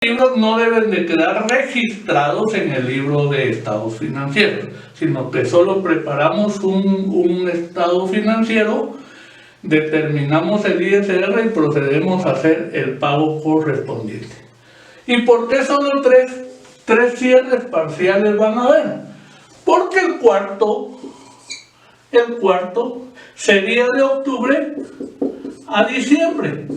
libros no deben de quedar registrados en el libro de estados financieros, sino que solo preparamos un estado financiero, determinamos el ISR y procedemos a hacer el pago correspondiente. ¿Y por qué solo tres cierres parciales van a haber? Porque el cuarto sería de octubre a diciembre.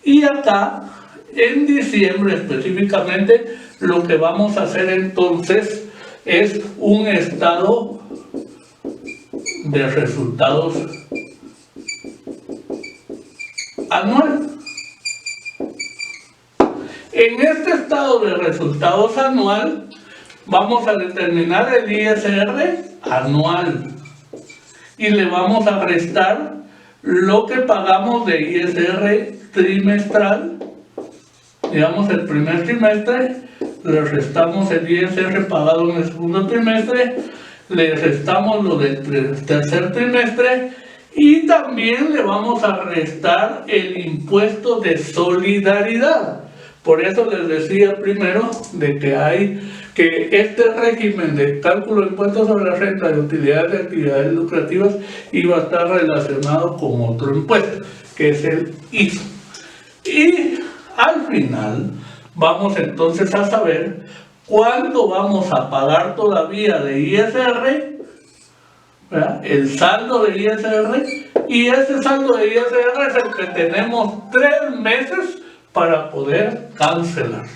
Y acá, en diciembre específicamente, lo que vamos a hacer entonces es un estado de resultados anual. En este estado de resultados anual vamos a determinar el ISR anual y le vamos a restar lo que pagamos de ISR trimestral. Digamos, el primer trimestre le restamos el ISR pagado en el segundo trimestre, le restamos lo del tercer trimestre y también le vamos a restar el impuesto de solidaridad. Por eso les decía primero de que este régimen de cálculo de impuestos sobre la renta de utilidades de actividades lucrativas iba a estar relacionado con otro impuesto, que es el ISO. Y al final vamos entonces a saber cuánto vamos a pagar todavía de ISR, ¿verdad? El saldo de ISR, y ese saldo de ISR es el que tenemos 3 meses para poder cancelarlo.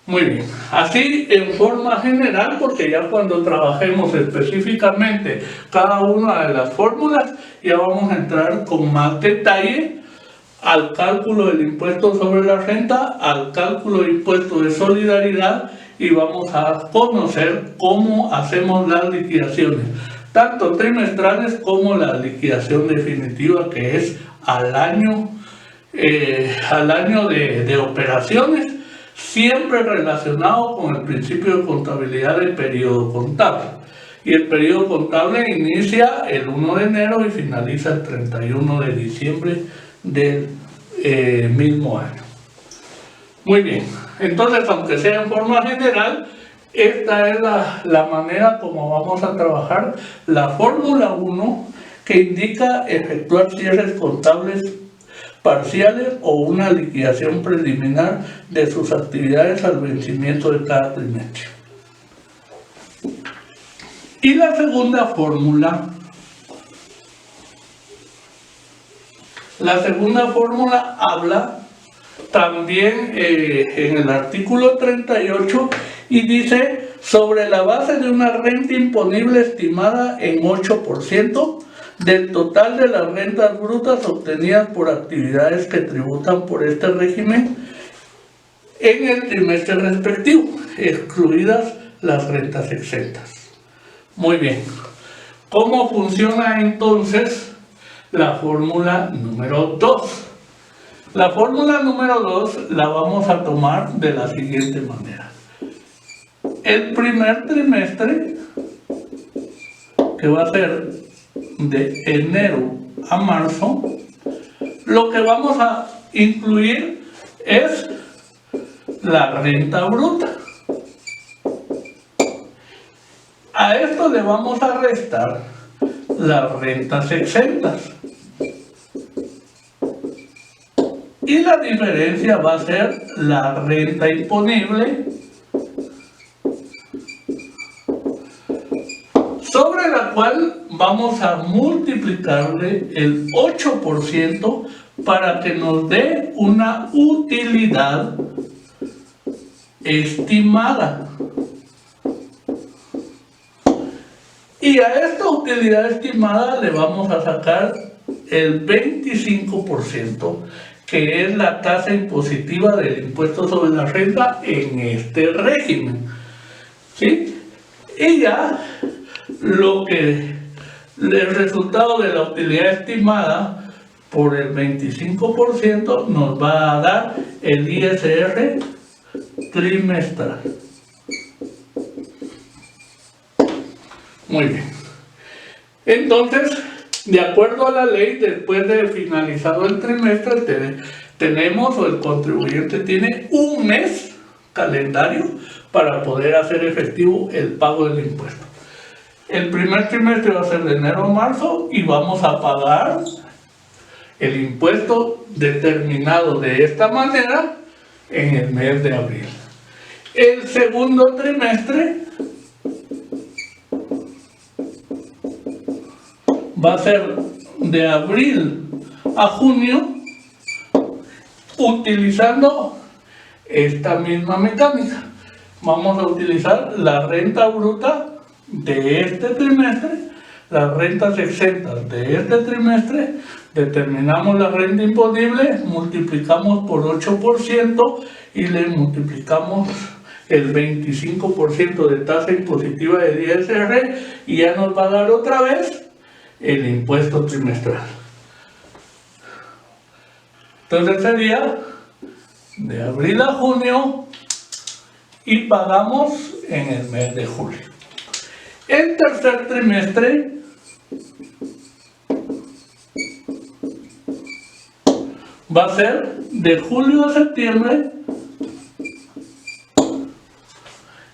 Muy bien, así en forma general, porque ya cuando trabajemos específicamente cada una de las fórmulas, ya vamos a entrar con más detalle al cálculo del impuesto sobre la renta, al cálculo del impuesto de solidaridad, y vamos a conocer cómo hacemos las liquidaciones, tanto trimestrales como la liquidación definitiva, que es al año de operaciones, siempre relacionado con el principio de contabilidad del periodo contable. Y el periodo contable inicia el 1 de enero y finaliza el 31 de diciembre del mismo año. Muy bien, entonces, aunque sea en forma general, esta es la manera como vamos a trabajar la fórmula 1, que indica efectuar cierres contables parciales o una liquidación preliminar de sus actividades al vencimiento de cada trimestre. Y la segunda fórmula habla también en el artículo 38 y dice: sobre la base de una renta imponible estimada en 8% del total de las rentas brutas obtenidas por actividades que tributan por este régimen en el trimestre respectivo, excluidas las rentas exentas. Muy bien, ¿cómo funciona entonces la fórmula número 2? La fórmula número 2 la vamos a tomar de la siguiente manera. El primer trimestre, que va a ser de enero a marzo, lo que vamos a incluir es la renta bruta. A esto le vamos a restar las rentas exentas. Y la diferencia va a ser la renta imponible, sobre la cual vamos a multiplicarle el 8% para que nos dé una utilidad estimada. Y a esta utilidad estimada le vamos a sacar el 25%, que es la tasa impositiva del impuesto sobre la renta en este régimen, ¿sí? Y ya el resultado de la utilidad estimada por el 25% nos va a dar el ISR trimestral. Muy bien. Entonces, de acuerdo a la ley, después de finalizado el trimestre, tenemos, o el contribuyente tiene, un mes calendario para poder hacer efectivo el pago del impuesto. El primer trimestre va a ser de enero a marzo y vamos a pagar el impuesto determinado de esta manera en el mes de abril. El segundo trimestre va a ser de abril a junio, utilizando esta misma mecánica. Vamos a utilizar la renta bruta de este trimestre, las rentas exentas de este trimestre, determinamos la renta imponible, multiplicamos por 8% y le multiplicamos el 25% de tasa impositiva de ISR y ya nos va a dar otra vez el impuesto trimestral. Entonces sería de abril a junio y pagamos en el mes de julio. El tercer trimestre va a ser de julio a septiembre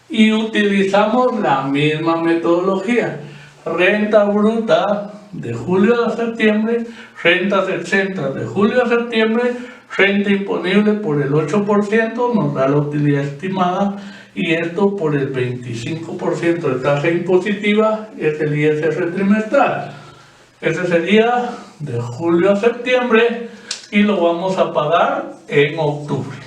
y utilizamos la misma metodología. Renta bruta de julio a septiembre, rentas exentas de julio a septiembre, renta imponible por el 8%, nos da la utilidad estimada, y esto por el 25% de tasa impositiva es el ISR trimestral. Ese sería de julio a septiembre y lo vamos a pagar en octubre.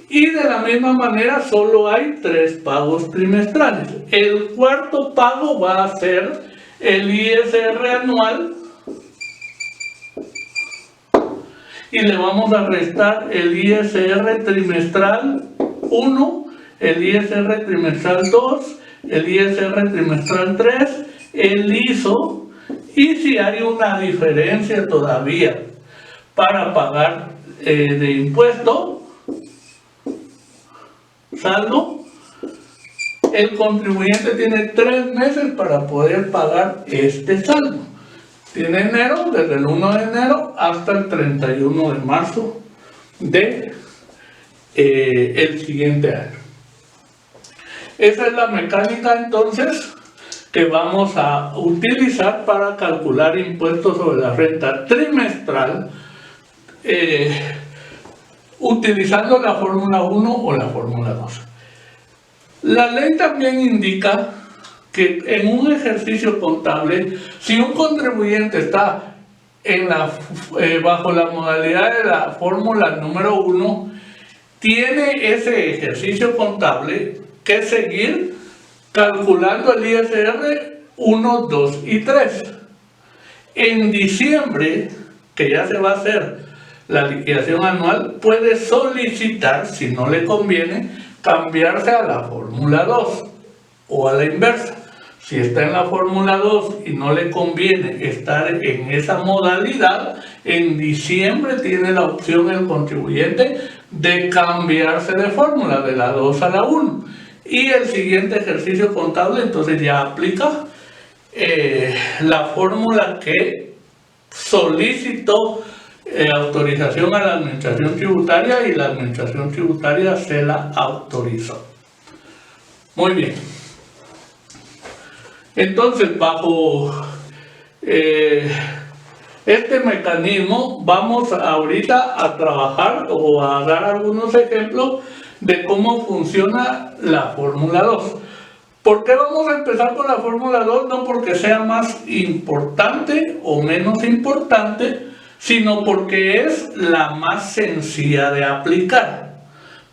Y de la misma manera solo hay 3 pagos trimestrales. El cuarto pago va a ser el ISR anual y le vamos a restar el ISR trimestral 1, el ISR trimestral 2, el ISR trimestral 3, el ISO, y si hay una diferencia todavía para pagar de impuesto, saldo, el contribuyente tiene 3 meses para poder pagar este saldo. Tiene enero, desde el 1 de enero hasta el 31 de marzo de el siguiente año. Esa es la mecánica entonces que vamos a utilizar para calcular impuestos sobre la renta trimestral, utilizando la fórmula 1 o la fórmula 2. La ley también indica que en un ejercicio contable, si un contribuyente está bajo la modalidad de la fórmula número 1, tiene ese ejercicio contable que seguir calculando el ISR 1, 2 y 3. En diciembre, que ya se va a hacer la liquidación anual, puede solicitar, si no le conviene, cambiarse a la fórmula 2 o a la inversa. Si está en la fórmula 2 y no le conviene estar en esa modalidad, en diciembre tiene la opción el contribuyente de cambiarse de fórmula, de la 2 a la 1. Y el siguiente ejercicio contable entonces ya aplica la fórmula que solicitó autorización a la administración tributaria y la administración tributaria se la autorizó. Muy bien. Entonces, bajo este mecanismo vamos ahorita a trabajar o a dar algunos ejemplos de cómo funciona la fórmula 2. ¿Por qué vamos a empezar con la fórmula 2? No porque sea más importante o menos importante, sino porque es la más sencilla de aplicar.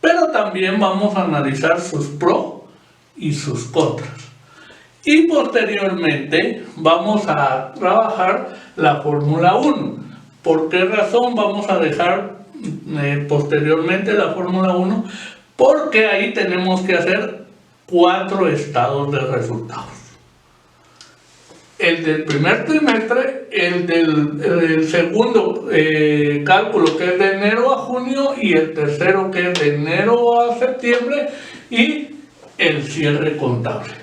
Pero también vamos a analizar sus pros y sus contras. Y posteriormente vamos a trabajar la fórmula 1. ¿Por qué razón vamos a dejar posteriormente la fórmula 1? Porque ahí tenemos que hacer 4 estados de resultados. El del primer trimestre, el del segundo cálculo que es de enero a junio y el tercero que es de enero a septiembre y el cierre contable.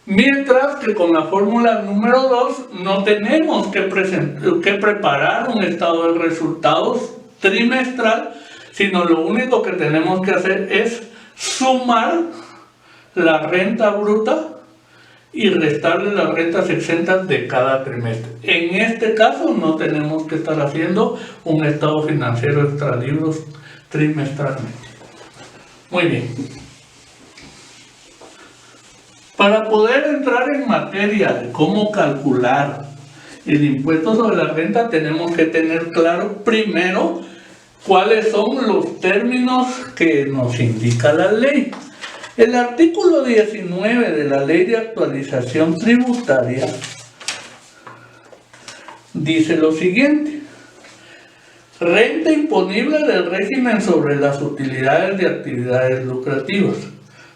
Mientras que con la fórmula número 2 no tenemos que preparar un estado de resultados trimestral, sino lo único que tenemos que hacer es sumar la renta bruta y restarle las rentas exentas de cada trimestre. En este caso no tenemos que estar haciendo un estado financiero extralibros trimestralmente. Muy bien. Para poder entrar en materia de cómo calcular el impuesto sobre la renta, tenemos que tener claro primero cuáles son los términos que nos indica la ley. El artículo 19 de la Ley de Actualización Tributaria dice lo siguiente: renta imponible del régimen sobre las utilidades de actividades lucrativas.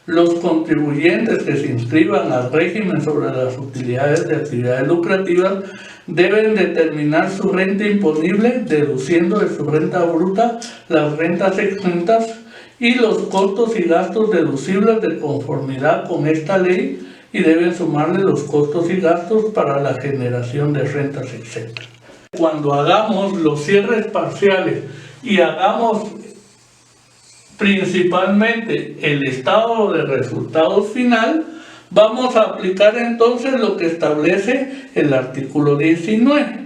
Los contribuyentes que se inscriban al régimen sobre las utilidades de actividades lucrativas deben determinar su renta imponible deduciendo de su renta bruta las rentas exentas y los costos y gastos deducibles de conformidad con esta ley, y deben sumarle los costos y gastos para la generación de rentas exentas. Cuando hagamos los cierres parciales y hagamos principalmente el estado de resultados final, vamos a aplicar entonces lo que establece el artículo 19.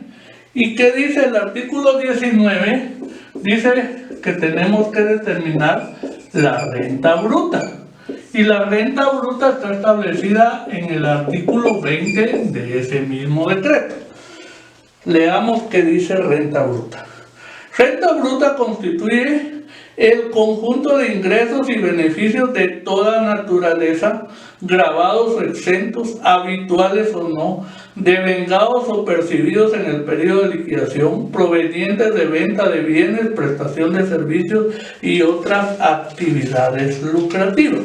¿Y qué dice el artículo 19? Dice que tenemos que determinar la renta bruta. Y la renta bruta está establecida en el artículo 20 de ese mismo decreto. Leamos qué dice renta bruta. Renta bruta constituye el conjunto de ingresos y beneficios de toda naturaleza, gravados o exentos, habituales o no, devengados o percibidos en el periodo de liquidación, provenientes de venta de bienes, prestación de servicios y otras actividades lucrativas.